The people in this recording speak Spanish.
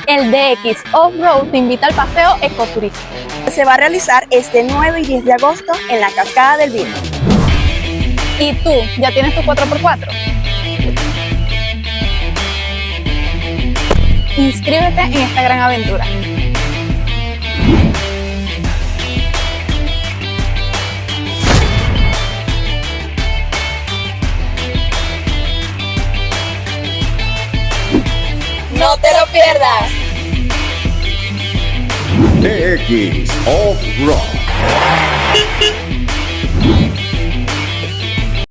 El DX Off-Road te invita al paseo ecoturístico. Se va a realizar este 9 y 10 de agosto en la Cascada del Vino. ¿Y tú, ya tienes tu 4x4? Inscríbete en esta gran aventura. ¡No te lo pierdas! DX Off-Road.